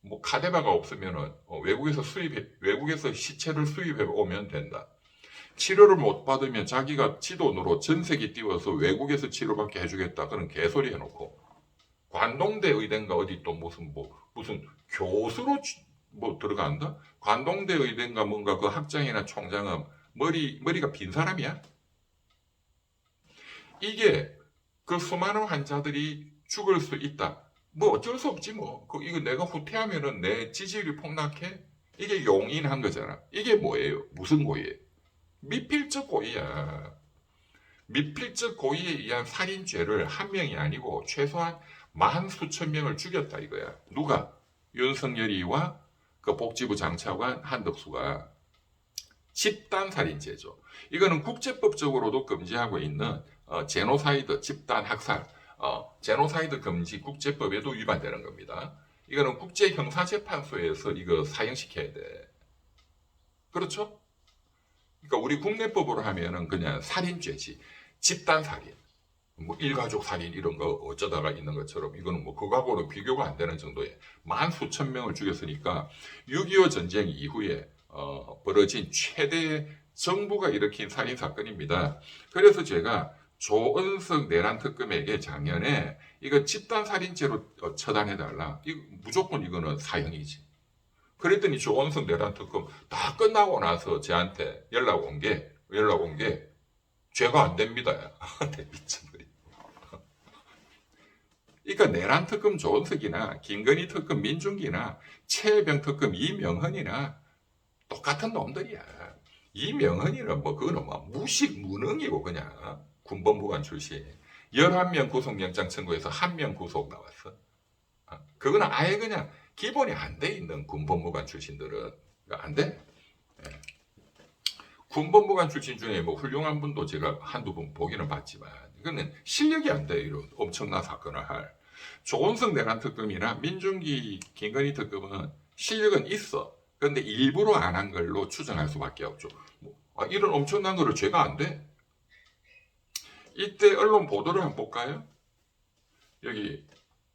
뭐 카데바가 없으면은 외국에서 시체를 수입해 오면 된다. 치료를 못 받으면 자기가 지 돈으로 전세기 띄워서 외국에서 치료받게 해주겠다. 그런 개소리 해놓고 관동대 의대인가 어디 또 무슨 교수로 뭐 들어간다? 관동대 의대인가 뭔가 그 학장이나 총장은 머리가 빈 사람이야? 이게 그 수많은 환자들이 죽을 수 있다. 뭐 어쩔 수 없지 뭐. 이거 내가 후퇴하면은 내 지지율이 폭락해? 이게 용인한 거잖아. 이게 뭐예요? 무슨 고의예요? 미필적 고의야. 미필적 고의에 의한 살인죄를 한 명이 아니고 최소한 만 수천 명을 죽였다 이거야. 누가? 윤석열이와 그 복지부 장차관 한덕수가 집단 살인죄죠. 이거는 국제법적으로도 금지하고 있는 제노사이드 집단 학살, 제노사이드 금지 국제법에도 위반되는 겁니다. 이거는 국제형사재판소에서 이거 사형시켜야 돼. 그렇죠? 그러니까 우리 국내법으로 하면은 그냥 살인죄지. 집단 살인. 뭐 일가족 살인 이런 거 어쩌다가 있는 것처럼 이거는 뭐 그거하고는 비교가 안 되는 정도의 만 수천 명을 죽였으니까 6.25 전쟁 이후에 벌어진 최대 정부가 일으킨 살인 사건입니다. 그래서 제가 조은석 내란 특검에게 작년에 이거 집단 살인죄로 처단해달라. 무조건 이거는 사형이지. 그랬더니 조은석 내란 특검 다 끝나고 나서 저한테 연락 온 게 죄가 안 됩니다. 내 미친놈이. 그러니까 내란 특검 조은석이나 김건희 특검 민중기나 최혜병 특검 이명헌이나 똑같은 놈들이야. 이명헌이는 뭐 그거는 뭐 무식 무능이고 그냥 군법무관 출신. 11명 구속영장 청구해서 1명 구속 나왔어. 그거는 아예 그냥 기본이 안 돼 있는 군법무관 출신들은 안 돼. 예. 군법무관 출신 중에 뭐 훌륭한 분도 제가 한두 분 보기는 봤지만 이거는 실력이 안 돼. 이런 엄청난 사건을 할. 조은석 내란 특검이나 민중기 김건희 특검은 실력은 있어. 그런데 일부러 안 한 걸로 추정할 수밖에 없죠. 이런 엄청난 거를 죄가 안 돼? 이때 언론 보도를 한번 볼까요? 여기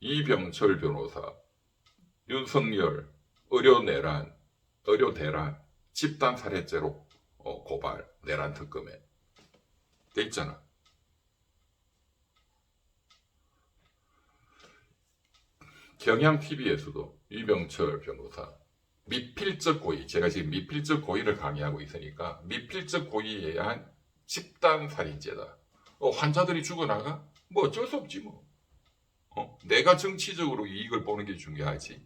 이병철 변호사, 윤석열, 의료대란, 집단 살해죄로 고발, 내란 특검에 돼 있잖아. 경향TV에서도 이병철 변호사, 미필적 고의, 제가 지금 미필적 고의를 강의하고 있으니까 미필적 고의에 의한 집단 살인죄다. 환자들이 죽어나가? 뭐 어쩔 수 없지 뭐. 내가 정치적으로 이익을 보는 게 중요하지.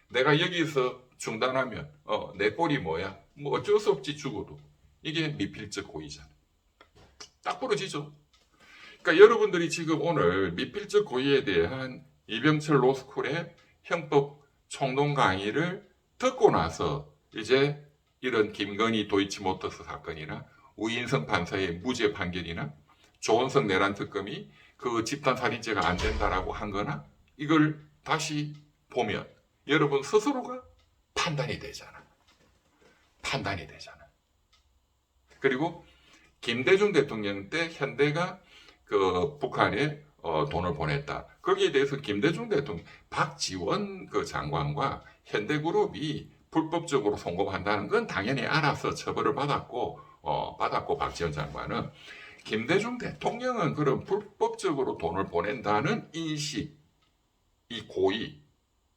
내가 여기서 중단하면 내 꼴이 뭐야? 뭐 어쩔 수 없지 죽어도. 이게 미필적 고의잖아. 딱 부러지죠. 그러니까 여러분들이 지금 오늘 미필적 고의에 대한 이병철 로스쿨의 형법 총론 강의를 듣고 나서 이제 이런 김건희 도이치모터스 사건이나 우인성 판사의 무죄 판결이나 조은석 내란 특검이 그 집단 살인죄가 안 된다라고 한 거나 이걸 다시 보면 여러분 스스로가 판단이 되잖아. 그리고 김대중 대통령 때 현대가 그 북한에 돈을 보냈다. 거기에 대해서 김대중 대통령, 박지원 그 장관과 현대그룹이 불법적으로 송금한다는 건 당연히 알아서 처벌을 받았고 박지원 장관은 김대중 대통령은 그런 불법적으로 돈을 보낸다는 인식, 이 고의,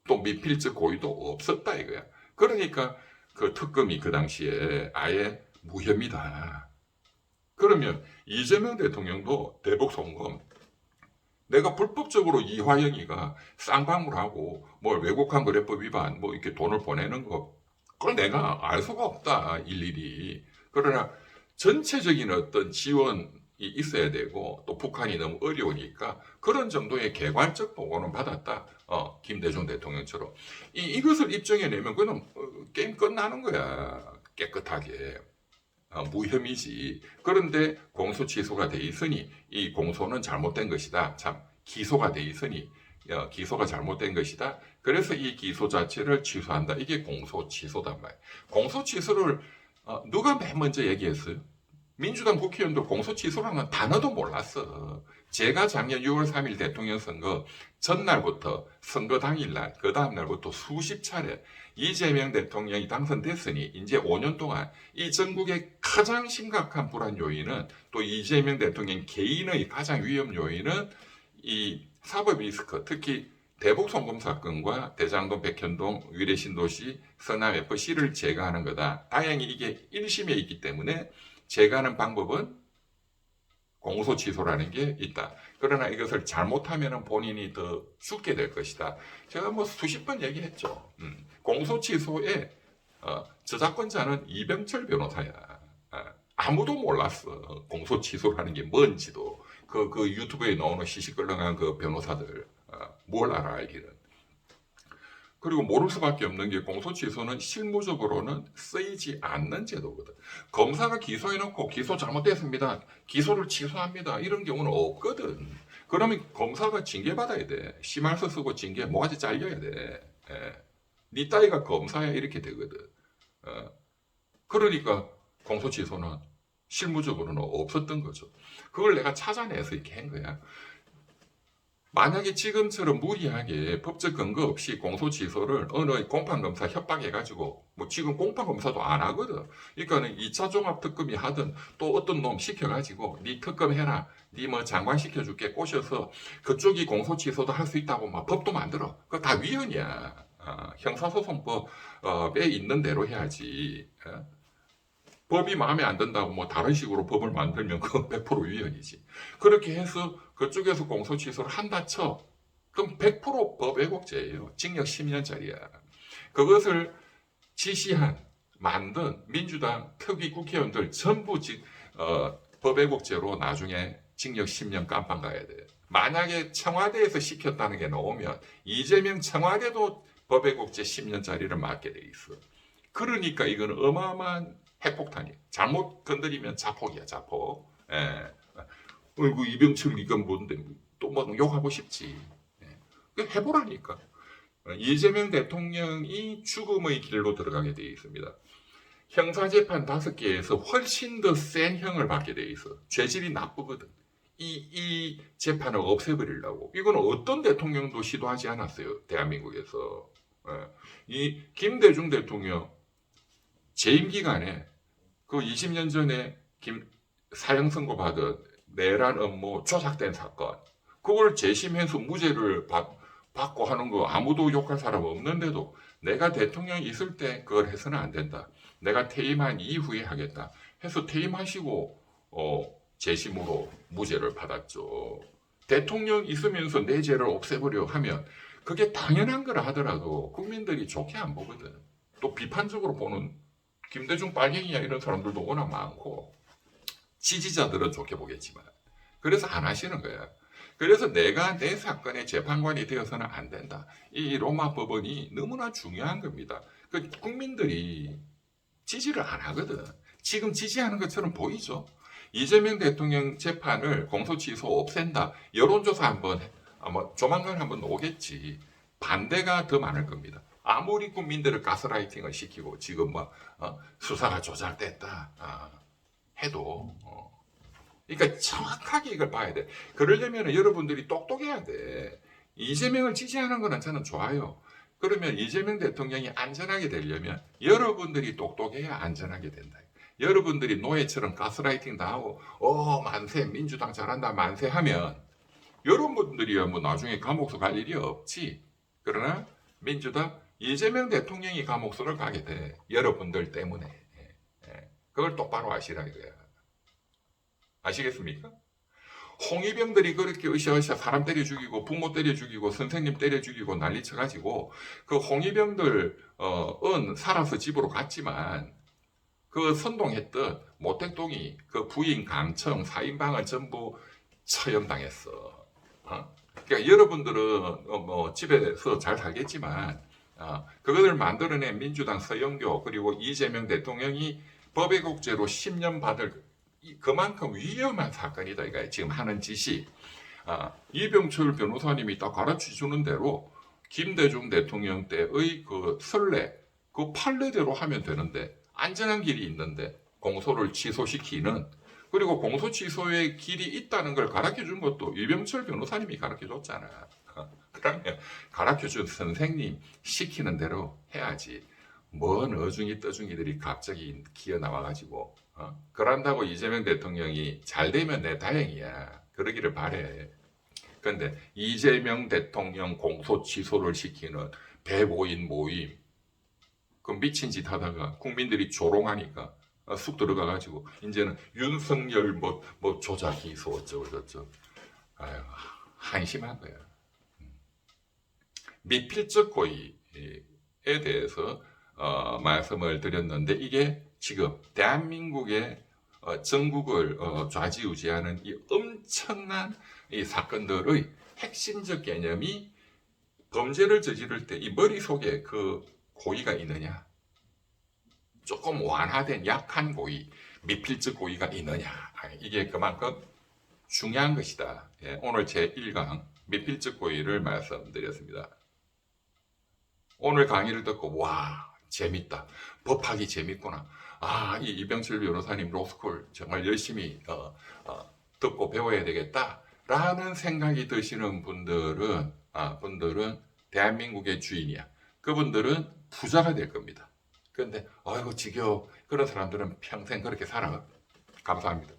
또 미필적 고의도 없었다 이거야. 그러니까 그 특검이 그 당시에 아예 무혐의다. 그러면 이재명 대통령도 대북 송금, 내가 불법적으로 이화영이가 쌍방울 하고 뭘 외국한 거래법 위반 뭐 이렇게 돈을 보내는 거 그걸 내가 알 수가 없다 일일이. 그러나 전체적인 어떤 지원이 있어야 되고 또 북한이 너무 어려우니까 그런 정도의 개괄적 보고는 받았다. 김대중 대통령처럼 이것을 입증해내면 그는 게임 끝나는 거야. 깨끗하게. 무혐의지. 그런데 공소 취소가 돼 있으니 이 공소는 잘못된 것이다. 참 기소가 돼 있으니 기소가 잘못된 것이다. 그래서 이 기소 자체를 취소한다. 이게 공소 취소단 말이야. 공소 취소를 누가 맨 먼저 얘기했어요? 민주당 국회의원들 공소 취소라는 단어도 몰랐어. 제가 작년 6월 3일 대통령 선거 전날부터 선거 당일날 그 다음날부터 수십 차례 이재명 대통령이 당선됐으니 이제 5년 동안 이 전국의 가장 심각한 불안 요인은 또 이재명 대통령 개인의 가장 위험 요인은 이 사법 리스크, 특히 대북 송금 사건과 대장동, 백현동, 위례신도시, 서남 FC를 제거하는 거다. 다행히 이게 1심에 있기 때문에 제거하는 방법은 공소 취소라는 게 있다. 그러나 이것을 잘못하면 본인이 더 죽게 될 것이다. 제가 뭐 수십 번 얘기했죠. 공소 취소의 저작권자는 이병철 변호사야. 아무도 몰랐어. 공소 취소라는 게 뭔지도. 그 유튜브에 나오는 시시껄렁한 그 변호사들 뭘 알아 알기는. 그리고 모를 수밖에 없는 게 공소 취소는 실무적으로는 쓰이지 않는 제도거든. 검사가 기소해놓고 기소 잘못됐습니다. 기소를 취소합니다. 이런 경우는 없거든. 그러면 검사가 징계받아야 돼. 심할서 쓰고 징계 모가지 잘려야 돼. 네 따위가 검사야 이렇게 되거든. 그러니까 공소 취소는 실무적으로는 없었던 거죠. 그걸 내가 찾아내서 이렇게 한 거야. 만약에 지금처럼 무리하게 법적 근거 없이 공소 취소를 어느 공판검사 협박해가지고 뭐 지금 공판검사도 안 하거든. 그러니까는 2차 종합특검이 하든 또 어떤 놈 시켜가지고 네 특검 해라. 네 뭐 장관 시켜줄게 꼬셔서 그쪽이 공소 취소도 할 수 있다고 막 법도 만들어. 그거 다 위헌이야. 형사소송법에 있는 대로 해야지. 법이 마음에 안 든다고 뭐 다른 식으로 법을 만들면 그건 100% 위헌이지. 그렇게 해서 그쪽에서 공소 취소를 한다 쳐. 그럼 100% 법 왜곡죄예요. 징역 10년짜리야. 그것을 지시한, 만든 민주당 특위 국회의원들 전부 법 왜곡죄로 나중에 징역 10년 깜빵 가야 돼. 만약에 청와대에서 시켰다는 게 나오면 이재명 청와대도 법 왜곡죄 10년짜리를 맞게 돼 있어. 그러니까 이거는 어마어마한 핵폭탄이. 잘못 건드리면 자폭이야, 자폭. 어이구, 이병철 이건 뭔데? 또 뭐 욕하고 싶지. 해보라니까. 이재명 대통령이 죽음의 길로 들어가게 되어 있습니다. 형사재판 5개에서 훨씬 더 센 형을 받게 되어 있어. 죄질이 나쁘거든. 이 재판을 없애버리려고. 이건 어떤 대통령도 시도하지 않았어요. 대한민국에서. 이 김대중 대통령 재임 기간에 그 20년 전에 사형 선고 받은 내란 업무 조작된 사건, 그걸 재심해서 무죄를 받고 하는 거 아무도 욕할 사람 없는데도 내가 대통령이 있을 때 그걸 해서는 안 된다. 내가 퇴임한 이후에 하겠다. 해서 퇴임하시고 재심으로 무죄를 받았죠. 대통령 있으면서 내 죄를 없애버려 하면 그게 당연한 거라 하더라도 국민들이 좋게 안 보거든. 또 비판적으로 보는 김대중 빨갱이야 이런 사람들도 워낙 많고 지지자들은 좋게 보겠지만 그래서 안 하시는 거야. 그래서 내가 내 사건의 재판관이 되어서는 안 된다. 이 로마 법원이 너무나 중요한 겁니다. 그 국민들이 지지를 안 하거든. 지금 지지하는 것처럼 보이죠. 이재명 대통령 재판을 공소 취소 없앤다. 여론조사 한번 아마 조만간 한번 오겠지. 반대가 더 많을 겁니다. 아무리 국민들을 가스라이팅을 시키고 지금 막 수사가 조작됐다 해도 그러니까 정확하게 이걸 봐야 돼. 그러려면 여러분들이 똑똑해야 돼. 이재명을 지지하는 거는 저는 좋아요. 그러면 이재명 대통령이 안전하게 되려면 여러분들이 똑똑해야 안전하게 된다. 여러분들이 노예처럼 가스라이팅 다 하고 만세 민주당 잘한다 만세 하면 여러분들이야 뭐 나중에 감옥서 갈 일이 없지. 그러나 민주당 이재명 대통령이 감옥서를 가게 돼. 여러분들 때문에. 그걸 똑바로 아시라 이거야. 아시겠습니까? 홍위병들이 그렇게 으쌰으쌰 사람 때려 죽이고 부모 때려 죽이고 선생님 때려 죽이고 난리 쳐가지고 그 홍위병들 살아서 집으로 갔지만 그 선동했던 모택동이 그 부인 강청 4인방을 전부 처형당했어. 그러니까 여러분들은 뭐 집에서 잘 살겠지만 그것을 만들어낸 민주당 서영교 그리고 이재명 대통령이 법왜곡죄로 10년 받을 그만큼 위험한 사건이다. 이거 지금 하는 짓이 이병철 변호사님이 딱 가르쳐 주는 대로 김대중 대통령 때의 그 선례 그 판례대로 하면 되는데 안전한 길이 있는데 공소를 취소시키는 그리고 공소 취소의 길이 있다는 걸 가르쳐 준 것도 유병철 변호사님이 가르쳐 줬잖아. 그러면 가르쳐 준 선생님 시키는 대로 해야지. 뭔 어중이 떠중이들이 갑자기 기어 나와가지고 그런다고 이재명 대통령이 잘 되면 내 다행이야. 그러기를 바래. 그런데 이재명 대통령 공소 취소를 시키는 배보인 모임 그 미친 짓 하다가 국민들이 조롱하니까 쑥 들어가가지고 이제는 윤석열 뭐 조작 기소 어쩌고 저쩌고 아유 한심한 거야. 미필적 고의에 대해서 말씀을 드렸는데 이게 지금 대한민국의 전국을 좌지우지하는 이 엄청난 이 사건들의 핵심적 개념이 범죄를 저지를 때 이 머릿속에 그 고의가 있느냐, 조금 완화된 약한 고의, 미필적 고의가 있느냐, 이게 그만큼 중요한 것이다. 예, 오늘 제1강 미필적 고의를 말씀드렸습니다. 오늘 강의를 듣고 와 재밌다. 법학이 재밌구나. 이 이병철 변호사님 로스쿨 정말 열심히 듣고 배워야 되겠다라는 생각이 드시는 분들은 대한민국의 주인이야. 그분들은 부자가 될 겁니다. 그런데 아이고 지겨워. 그런 사람들은 평생 그렇게 살아. 감사합니다.